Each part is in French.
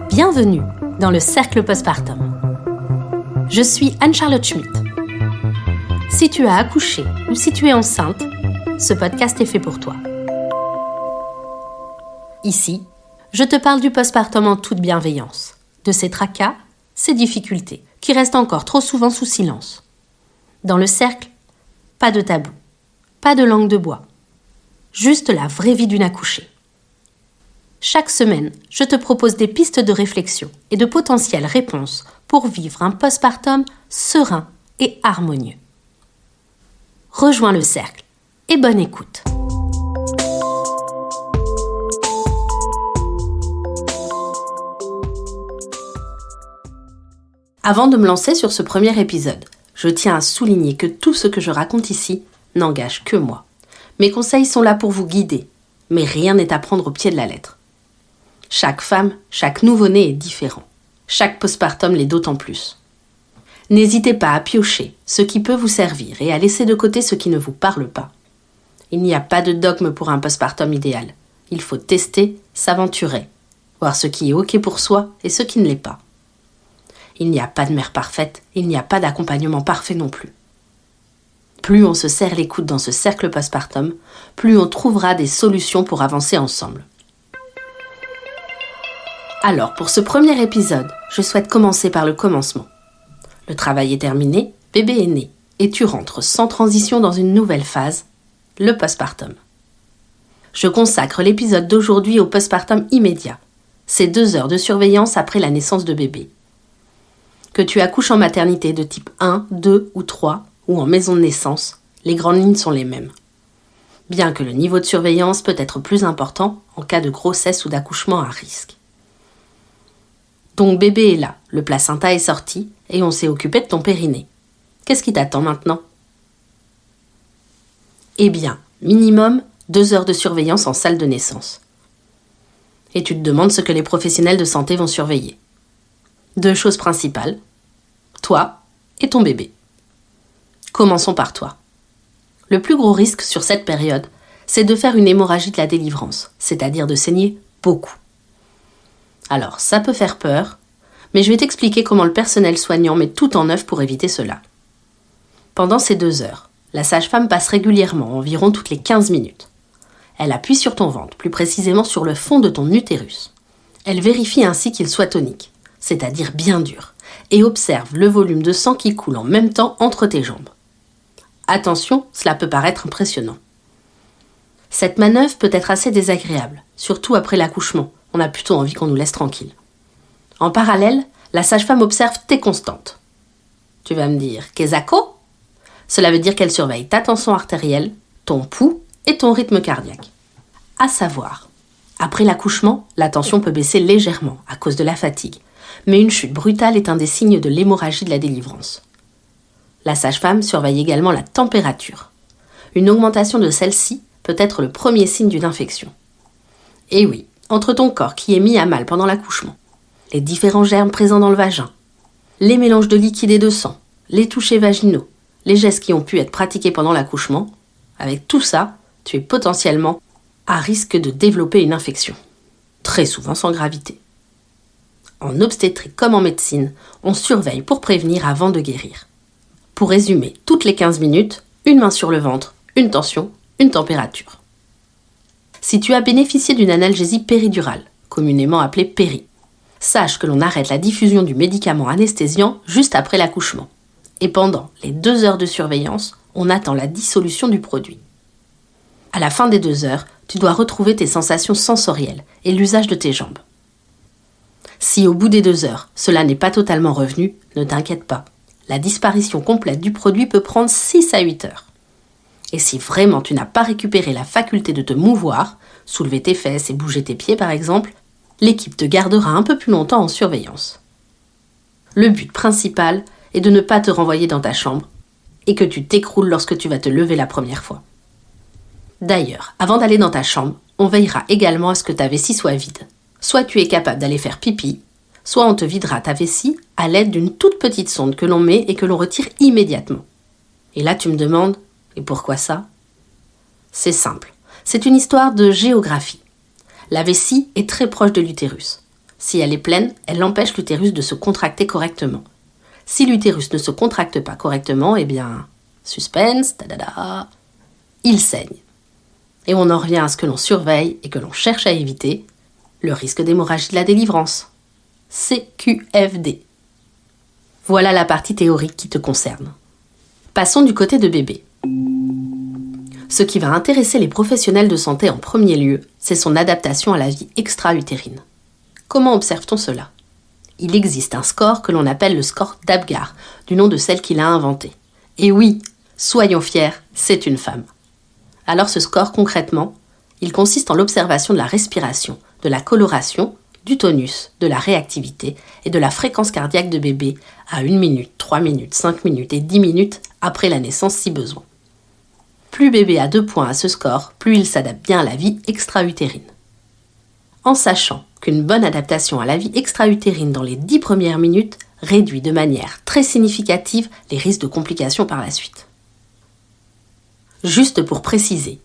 Bienvenue dans le Cercle Postpartum. Je suis Anne-Charlotte Schmitt. Si tu as accouché ou si tu es enceinte, ce podcast est fait pour toi. Ici, je te parle du postpartum en toute bienveillance, de ses tracas, ses difficultés, qui restent encore trop souvent sous silence. Dans le cercle, pas de tabou, pas de langue de bois, juste la vraie vie d'une accouchée. Chaque semaine, je te propose des pistes de réflexion et de potentielles réponses pour vivre un postpartum serein et harmonieux. Rejoins le cercle et bonne écoute. Avant de me lancer sur ce premier épisode, je tiens à souligner que tout ce que je raconte ici n'engage que moi. Mes conseils sont là pour vous guider, mais rien n'est à prendre au pied de la lettre. Chaque femme, chaque nouveau-né est différent. Chaque postpartum l'est d'autant plus. N'hésitez pas à piocher ce qui peut vous servir et à laisser de côté ce qui ne vous parle pas. Il n'y a pas de dogme pour un postpartum idéal. Il faut tester, s'aventurer, voir ce qui est OK pour soi et ce qui ne l'est pas. Il n'y a pas de mère parfaite, il n'y a pas d'accompagnement parfait non plus. Plus on se serre les coudes dans ce cercle postpartum, plus on trouvera des solutions pour avancer ensemble. Alors, pour ce premier épisode, je souhaite commencer par le commencement. Le travail est terminé, bébé est né, et tu rentres sans transition dans une nouvelle phase, le postpartum. Je consacre l'épisode d'aujourd'hui au postpartum immédiat. C'est 2 heures de surveillance après la naissance de bébé. Que tu accouches en maternité de type 1, 2 ou 3, ou en maison de naissance, les grandes lignes sont les mêmes. Bien que le niveau de surveillance peut être plus important en cas de grossesse ou d'accouchement à risque. Ton bébé est là, le placenta est sorti et on s'est occupé de ton périnée. Qu'est-ce qui t'attend maintenant ? Eh bien, minimum 2 heures de surveillance en salle de naissance. Et tu te demandes ce que les professionnels de santé vont surveiller. 2 choses principales, toi et ton bébé. Commençons par toi. Le plus gros risque sur cette période, c'est de faire une hémorragie de la délivrance, c'est-à-dire de saigner beaucoup. Alors, ça peut faire peur, mais je vais t'expliquer comment le personnel soignant met tout en œuvre pour éviter cela. Pendant ces 2 heures, la sage-femme passe régulièrement, environ toutes les 15 minutes. Elle appuie sur ton ventre, plus précisément sur le fond de ton utérus. Elle vérifie ainsi qu'il soit tonique, c'est-à-dire bien dur, et observe le volume de sang qui coule en même temps entre tes jambes. Attention, cela peut paraître impressionnant. Cette manœuvre peut être assez désagréable, surtout après l'accouchement. On a plutôt envie qu'on nous laisse tranquille. En parallèle, la sage-femme observe tes constantes. Tu vas me dire, Kesako ? Cela veut dire qu'elle surveille ta tension artérielle, ton pouls et ton rythme cardiaque. À savoir, après l'accouchement, la tension peut baisser légèrement à cause de la fatigue, mais une chute brutale est un des signes de l'hémorragie de la délivrance. La sage-femme surveille également la température. Une augmentation de celle-ci peut être le premier signe d'une infection. Et oui, entre ton corps qui est mis à mal pendant l'accouchement, les différents germes présents dans le vagin, les mélanges de liquide et de sang, les touchés vaginaux, les gestes qui ont pu être pratiqués pendant l'accouchement, avec tout ça, tu es potentiellement à risque de développer une infection, très souvent sans gravité. En obstétrique comme en médecine, on surveille pour prévenir avant de guérir. Pour résumer, toutes les 15 minutes, une main sur le ventre, une tension, une température. Si tu as bénéficié d'une analgésie péridurale, communément appelée péri, sache que l'on arrête la diffusion du médicament anesthésiant juste après l'accouchement. Et pendant les 2 heures de surveillance, on attend la dissolution du produit. À la fin des 2 heures, tu dois retrouver tes sensations sensorielles et l'usage de tes jambes. Si au bout des 2 heures, cela n'est pas totalement revenu, ne t'inquiète pas. La disparition complète du produit peut prendre 6 à 8 heures. Et si vraiment tu n'as pas récupéré la faculté de te mouvoir, soulever tes fesses et bouger tes pieds par exemple, l'équipe te gardera un peu plus longtemps en surveillance. Le but principal est de ne pas te renvoyer dans ta chambre et que tu t'écroules lorsque tu vas te lever la première fois. D'ailleurs, avant d'aller dans ta chambre, on veillera également à ce que ta vessie soit vide. Soit tu es capable d'aller faire pipi, soit on te videra ta vessie à l'aide d'une toute petite sonde que l'on met et que l'on retire immédiatement. Et là tu me demandes, et pourquoi ça ? C'est simple. C'est une histoire de géographie. La vessie est très proche de l'utérus. Si elle est pleine, elle empêche l'utérus de se contracter correctement. Si l'utérus ne se contracte pas correctement, eh bien, suspense, il saigne. Et on en revient à ce que l'on surveille et que l'on cherche à éviter, le risque d'hémorragie de la délivrance. CQFD. Voilà la partie théorique qui te concerne. Passons du côté de bébé. Ce qui va intéresser les professionnels de santé en premier lieu, c'est son adaptation à la vie extra-utérine. Comment observe-t-on cela ? Il existe un score que l'on appelle le score d'Apgar, du nom de celle qui l'a inventé. Et oui, soyons fiers, c'est une femme. Alors ce score, concrètement, il consiste en l'observation de la respiration, de la coloration, du tonus, de la réactivité et de la fréquence cardiaque de bébé à 1 minute, 3 minutes, 5 minutes et 10 minutes après la naissance si besoin. Plus bébé a 2 points à ce score, plus il s'adapte bien à la vie extra-utérine. En sachant qu'une bonne adaptation à la vie extra-utérine dans les 10 premières minutes réduit de manière très significative les risques de complications par la suite. Juste pour préciser,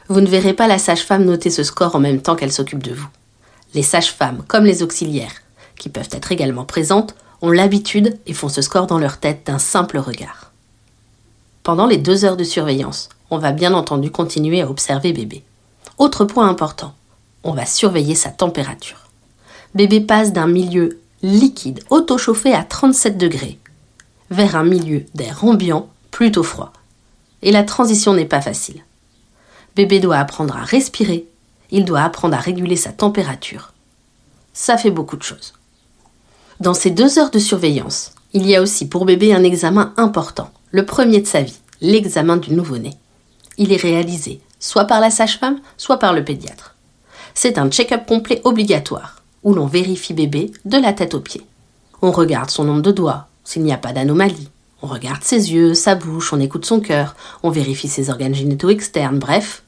vous ne verrez pas la sage-femme noter ce score en même temps qu'elle s'occupe de vous. Les sages-femmes, comme les auxiliaires, qui peuvent être également présentes, ont l'habitude et font ce score dans leur tête d'un simple regard. Pendant les 2 heures de surveillance, on va bien entendu continuer à observer bébé. Autre point important, on va surveiller sa température. Bébé passe d'un milieu liquide auto-chauffé à 37 degrés vers un milieu d'air ambiant plutôt froid. Et la transition n'est pas facile. Bébé doit apprendre à respirer, il doit apprendre à réguler sa température. Ça fait beaucoup de choses. Dans ces 2 heures de surveillance, il y a aussi pour bébé un examen important, le premier de sa vie, l'examen du nouveau-né. Il est réalisé soit par la sage-femme, soit par le pédiatre. C'est un check-up complet obligatoire, où l'on vérifie bébé de la tête aux pieds. On regarde son nombre de doigts, s'il n'y a pas d'anomalie. On regarde ses yeux, sa bouche, on écoute son cœur, on vérifie ses organes génitaux externes, bref,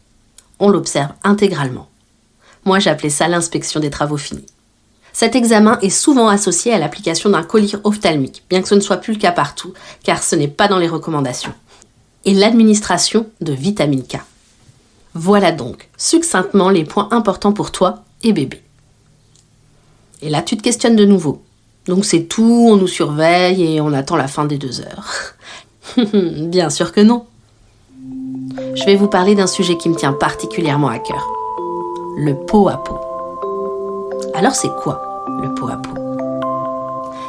on l'observe intégralement. Moi, j'appelais ça l'inspection des travaux finis. Cet examen est souvent associé à l'application d'un collier ophtalmique, bien que ce ne soit plus le cas partout, car ce n'est pas dans les recommandations. Et l'administration de vitamine K. Voilà donc, succinctement, les points importants pour toi et bébé. Et là, tu te questionnes de nouveau. Donc c'est tout, on nous surveille et on attend la fin des 2 heures. Bien sûr que non. Je vais vous parler d'un sujet qui me tient particulièrement à cœur. Le pot à pot. Alors c'est quoi, le pot à pot ?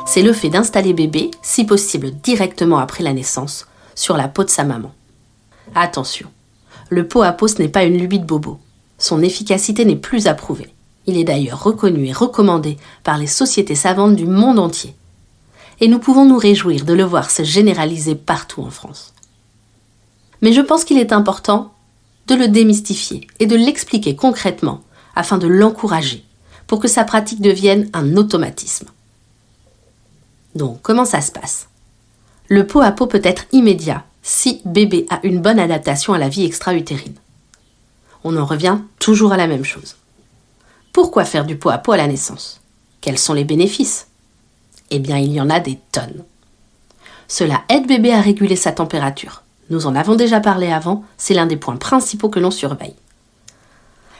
C'est le fait d'installer bébé, si possible directement après la naissance, sur la peau de sa maman. Attention, le pot à pot ce n'est pas une lubie de bobo. Son efficacité n'est plus approuvée. Il est d'ailleurs reconnu et recommandé par les sociétés savantes du monde entier. Et nous pouvons nous réjouir de le voir se généraliser partout en France. Mais je pense qu'il est important de le démystifier et de l'expliquer concrètement afin de l'encourager pour que sa pratique devienne un automatisme. Donc, comment ça se passe ? Le pot à pot peut être immédiat si bébé a une bonne adaptation à la vie extra-utérine. On en revient toujours à la même chose. Pourquoi faire du pot à pot à la naissance ? Quels sont les bénéfices ? Eh bien, il y en a des tonnes. Cela aide bébé à réguler sa température. Nous en avons déjà parlé avant, c'est l'un des points principaux que l'on surveille.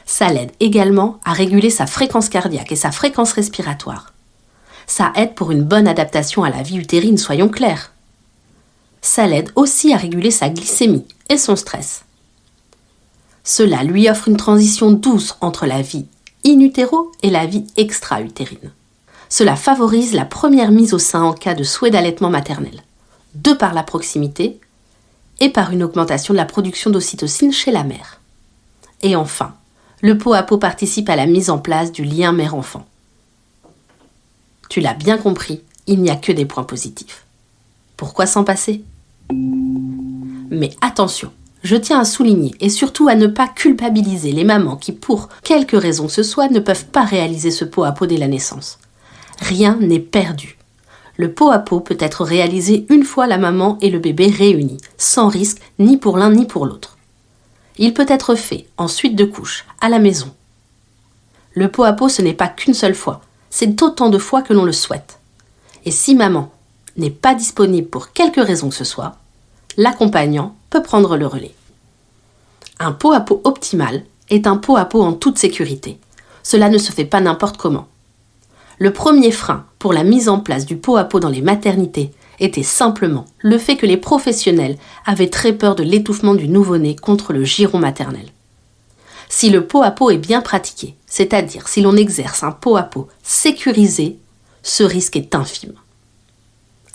Ça l'aide également à réguler sa fréquence cardiaque et sa fréquence respiratoire. Ça aide pour une bonne adaptation à la vie utérine, soyons clairs. Ça l'aide aussi à réguler sa glycémie et son stress. Cela lui offre une transition douce entre la vie in utero et la vie extra-utérine. Cela favorise la première mise au sein en cas de souhait d'allaitement maternel, de par la proximité et par une augmentation de la production d'ocytocine chez la mère. Et enfin, le pot à pot participe à la mise en place du lien mère-enfant. Tu l'as bien compris, il n'y a que des points positifs. Pourquoi s'en passer ? Mais attention, je tiens à souligner et surtout à ne pas culpabiliser les mamans qui, pour quelque raison que ce soit, ne peuvent pas réaliser ce pot à pot dès la naissance. Rien n'est perdu. Le pot à pot peut être réalisé une fois la maman et le bébé réunis, sans risque ni pour l'un ni pour l'autre. Il peut être fait en suite de couches, à la maison. Le pot à pot, ce n'est pas qu'une seule fois, c'est autant de fois que l'on le souhaite. Et si maman n'est pas disponible pour quelque raison que ce soit, l'accompagnant peut prendre le relais. Un pot à pot optimal est un pot à pot en toute sécurité. Cela ne se fait pas n'importe comment. Le premier frein pour la mise en place du pot à pot dans les maternités était simplement le fait que les professionnels avaient très peur de l'étouffement du nouveau-né contre le giron maternel. Si le pot à pot est bien pratiqué, c'est-à-dire si l'on exerce un pot à pot sécurisé, ce risque est infime.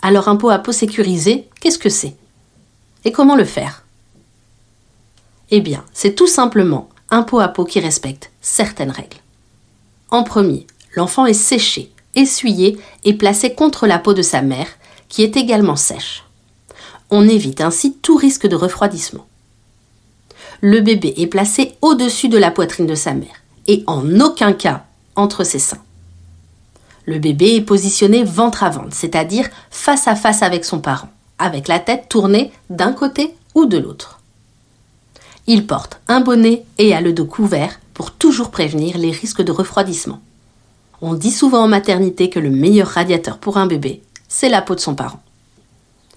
Alors un pot à pot sécurisé, qu'est-ce que c'est ? Et comment le faire ? Eh bien, c'est tout simplement un pot à pot qui respecte certaines règles. En premier, l'enfant est séché, essuyé et placé contre la peau de sa mère, qui est également sèche. On évite ainsi tout risque de refroidissement. Le bébé est placé au-dessus de la poitrine de sa mère et en aucun cas entre ses seins. Le bébé est positionné ventre à ventre, c'est-à-dire face à face avec son parent, avec la tête tournée d'un côté ou de l'autre. Il porte un bonnet et a le dos couvert pour toujours prévenir les risques de refroidissement. On dit souvent en maternité que le meilleur radiateur pour un bébé, c'est la peau de son parent.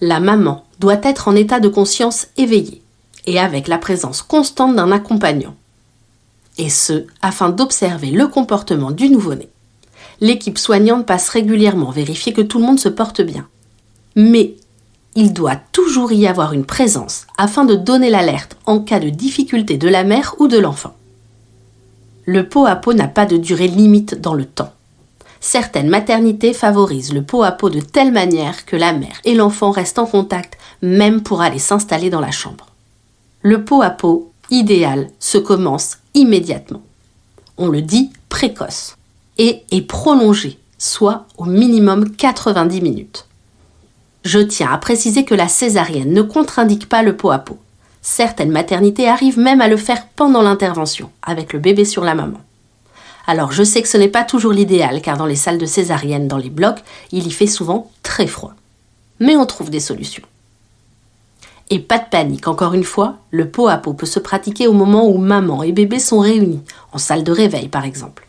La maman doit être en état de conscience éveillé et avec la présence constante d'un accompagnant. Et ce, afin d'observer le comportement du nouveau-né. L'équipe soignante passe régulièrement vérifier que tout le monde se porte bien. Mais il doit toujours y avoir une présence afin de donner l'alerte en cas de difficulté de la mère ou de l'enfant. Le pot à pot n'a pas de durée limite dans le temps. Certaines maternités favorisent le pot à pot de telle manière que la mère et l'enfant restent en contact même pour aller s'installer dans la chambre. Le pot à pot idéal se commence immédiatement. On le dit précoce et est prolongé, soit au minimum 90 minutes. Je tiens à préciser que la césarienne ne contre-indique pas le pot à pot. Certaines maternités arrivent même à le faire pendant l'intervention, avec le bébé sur la maman. Alors je sais que ce n'est pas toujours l'idéal, car dans les salles de césarienne, dans les blocs, il y fait souvent très froid. Mais on trouve des solutions. Et pas de panique, encore une fois, le pot à pot peut se pratiquer au moment où maman et bébé sont réunis, en salle de réveil par exemple.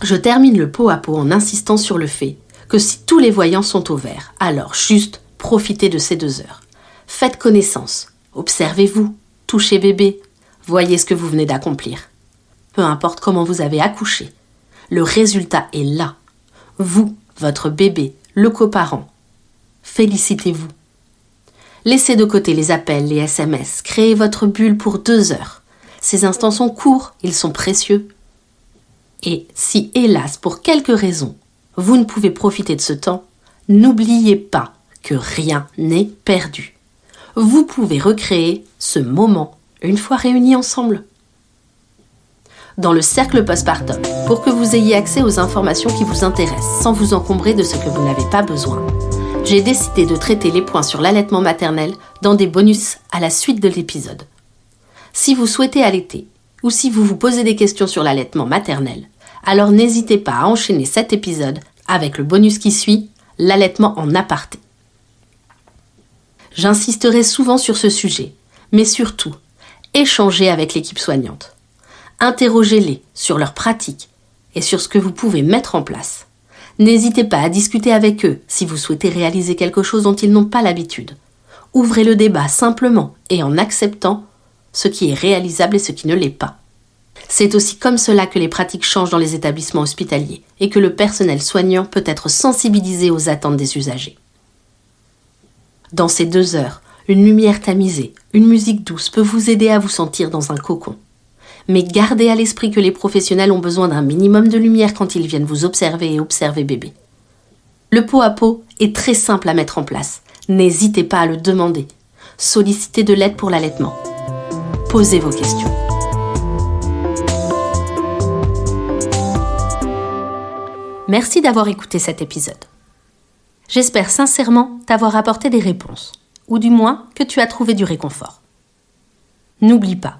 Je termine le pot à pot en insistant sur le fait que si tous les voyants sont au vert, alors juste profitez de ces 2 heures. Faites connaissance, observez-vous, touchez bébé, voyez ce que vous venez d'accomplir. Peu importe comment vous avez accouché, le résultat est là. Vous, votre bébé, le coparent, félicitez-vous. Laissez de côté les appels, les SMS, créez votre bulle pour 2 heures. Ces instants sont courts, ils sont précieux. Et si, hélas, pour quelque raison, vous ne pouvez profiter de ce temps, n'oubliez pas que rien n'est perdu. Vous pouvez recréer ce moment une fois réunis ensemble. Dans le cercle postpartum, pour que vous ayez accès aux informations qui vous intéressent sans vous encombrer de ce que vous n'avez pas besoin, j'ai décidé de traiter les points sur l'allaitement maternel dans des bonus à la suite de l'épisode. Si vous souhaitez allaiter ou si vous vous posez des questions sur l'allaitement maternel, alors n'hésitez pas à enchaîner cet épisode avec le bonus qui suit, l'allaitement en aparté. J'insisterai souvent sur ce sujet, mais surtout, échangez avec l'équipe soignante. Interrogez-les sur leurs pratiques et sur ce que vous pouvez mettre en place. N'hésitez pas à discuter avec eux si vous souhaitez réaliser quelque chose dont ils n'ont pas l'habitude. Ouvrez le débat simplement et en acceptant ce qui est réalisable et ce qui ne l'est pas. C'est aussi comme cela que les pratiques changent dans les établissements hospitaliers et que le personnel soignant peut être sensibilisé aux attentes des usagers. Dans ces 2 heures, une lumière tamisée, une musique douce peut vous aider à vous sentir dans un cocon. Mais gardez à l'esprit que les professionnels ont besoin d'un minimum de lumière quand ils viennent vous observer et observer bébé. Le pot à pot est très simple à mettre en place. N'hésitez pas à le demander. Sollicitez de l'aide pour l'allaitement. Posez vos questions. Merci d'avoir écouté cet épisode. J'espère sincèrement t'avoir apporté des réponses, ou du moins que tu as trouvé du réconfort. N'oublie pas,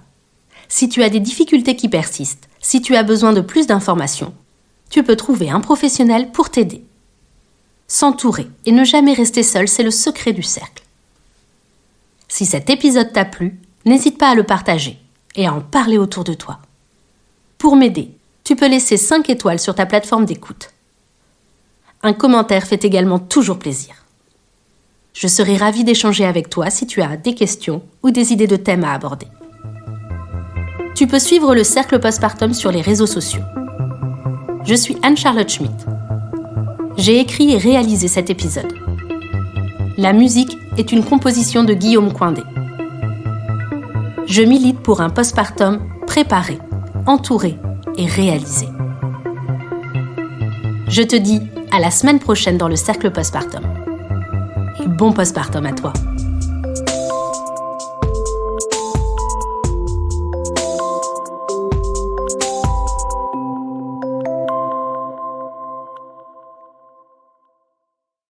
si tu as des difficultés qui persistent, si tu as besoin de plus d'informations, tu peux trouver un professionnel pour t'aider. S'entourer et ne jamais rester seul, c'est le secret du cercle. Si cet épisode t'a plu, n'hésite pas à le partager et à en parler autour de toi. Pour m'aider, tu peux laisser 5 étoiles sur ta plateforme d'écoute. Un commentaire fait également toujours plaisir. Je serai ravie d'échanger avec toi si tu as des questions ou des idées de thèmes à aborder. Tu peux suivre le Cercle Postpartum sur les réseaux sociaux. Je suis Anne-Charlotte Schmitt. J'ai écrit et réalisé cet épisode. La musique est une composition de Guillaume Coindé. Je milite pour un postpartum préparé, entouré et réalisé. Je te dis à la semaine prochaine dans le Cercle Postpartum. Et bon postpartum à toi.